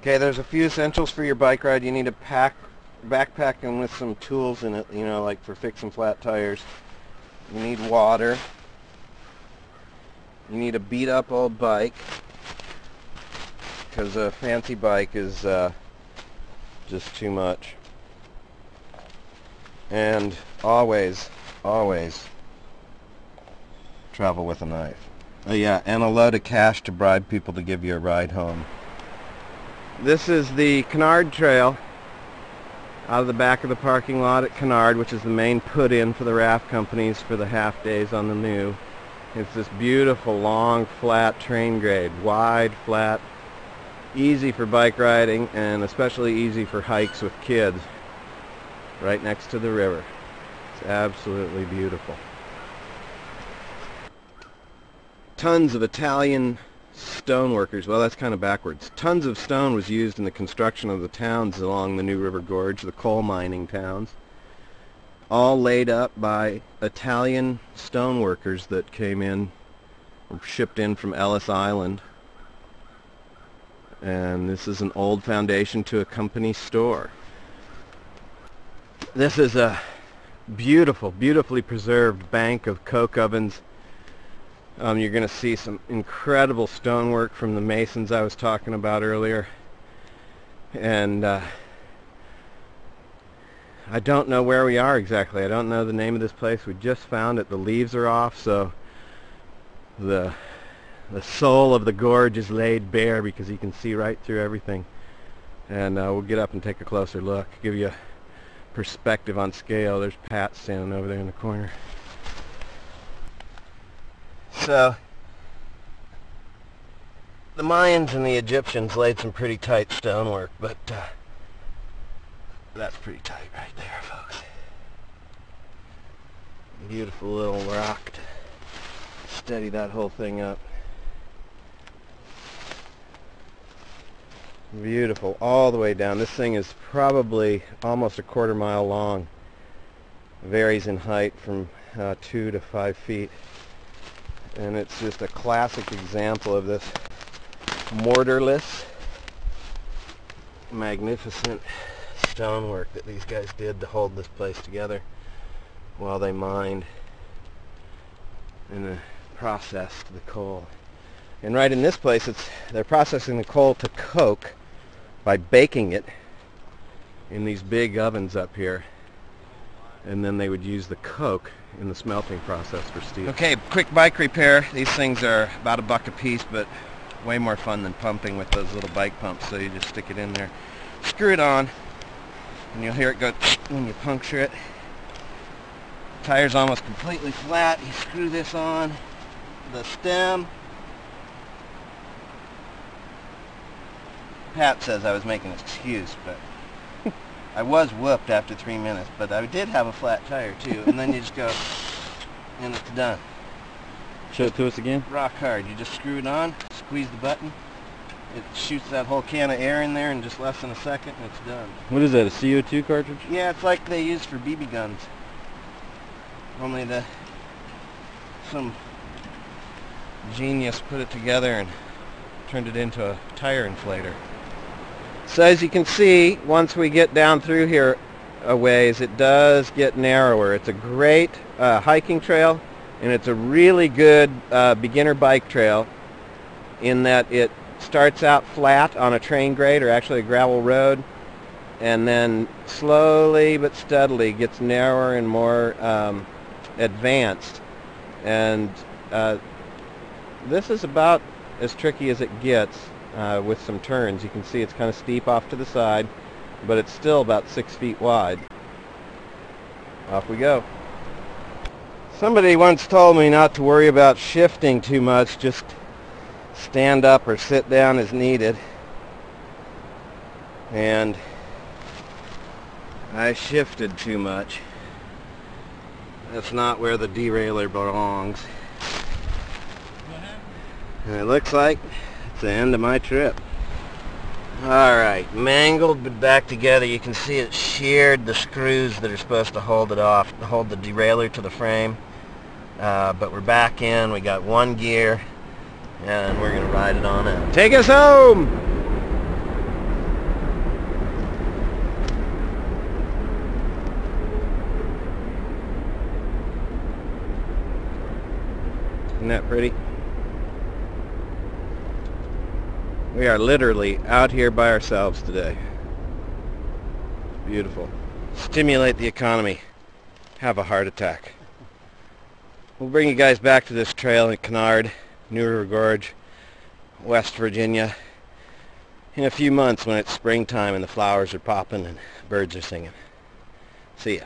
Okay, there's a few essentials for your bike ride. You need a backpack and with some tools in it, you know, like for fixing flat tires. You need water. You need a beat up old bike, because a fancy bike is just too much. And always travel with a knife. Oh yeah, and a load of cash to bribe people to give you a ride home. This is the Conard Trail out of the back of the parking lot at Conard, which is the main put-in for the raft companies for the half days on the new. It's this beautiful, long, flat terrain grade, wide, flat, easy for bike riding, and especially easy for hikes with kids, right next to the river. It's absolutely beautiful. Tons of Italian stoneworkers, well, that's kind of backwards. Tons of stone was used in the construction of the towns along the new River Gorge, the coal mining towns, all laid up by Italian stoneworkers that came in, or shipped in from Ellis Island. And this is an old foundation to a company store. This is a beautiful, beautifully preserved bank of coke ovens. You're going to see some incredible stonework from the masons I was talking about earlier. And I don't know where we are exactly. I don't know the name of this place. We just found it. The leaves are off, so the soul of the gorge is laid bare because you can see right through everything. And we'll get up and take a closer look, give you a perspective on scale. There's Pat standing over there in the corner. So, the Mayans and the Egyptians laid some pretty tight stonework, but that's pretty tight right there, folks. Beautiful little rock to steady that whole thing up. Beautiful, all the way down. This thing is probably almost a quarter mile long. Varies in height from 2 to 5 feet. And it's just a classic example of this mortarless, magnificent stonework that these guys did to hold this place together while they mined and processed the coal. And right in this place, they're processing the coal to coke by baking it in these big ovens up here, and then they would use the coke in the smelting process for steel. Okay, quick bike repair. These things are about $1 a piece, but way more fun than pumping with those little bike pumps. So you just stick it in there, screw it on, and you'll hear it go when you puncture it. Tire's almost completely flat. You screw this on the stem. Pat says I was making an excuse, but I was whooped after 3 minutes, but I did have a flat tire too, and then you just go, and it's done. Show it to us again. Rock hard. You just screw it on, squeeze the button, it shoots that whole can of air in there in just less than a second, and it's done. What is that, a CO2 cartridge? Yeah, it's like they use for BB guns. Only some genius put it together and turned it into a tire inflator. So as you can see, once we get down through here a ways, it does get narrower. It's a great hiking trail, and it's a really good beginner bike trail in that it starts out flat on a terrain grade, or actually a gravel road, and then slowly but steadily gets narrower and more advanced. And this is about as tricky as it gets. With some turns. You can see it's kind of steep off to the side, but it's still about 6 feet wide. Off we go. Somebody once told me not to worry about shifting too much, just stand up or sit down as needed. And I shifted too much. That's not where the derailleur belongs. And it looks like the end of my trip. Alright, mangled but back together. You can see it sheared the screws that are supposed to hold it off, hold the derailleur to the frame. But we're back in, we got one gear, and we're going to ride it on out. Take us home! Isn't that pretty? We are literally out here by ourselves today. It's beautiful. Stimulate the economy. Have a heart attack. We'll bring you guys back to this trail in Conard, River Gorge, West Virginia, in a few months when it's springtime and the flowers are popping and birds are singing. See ya.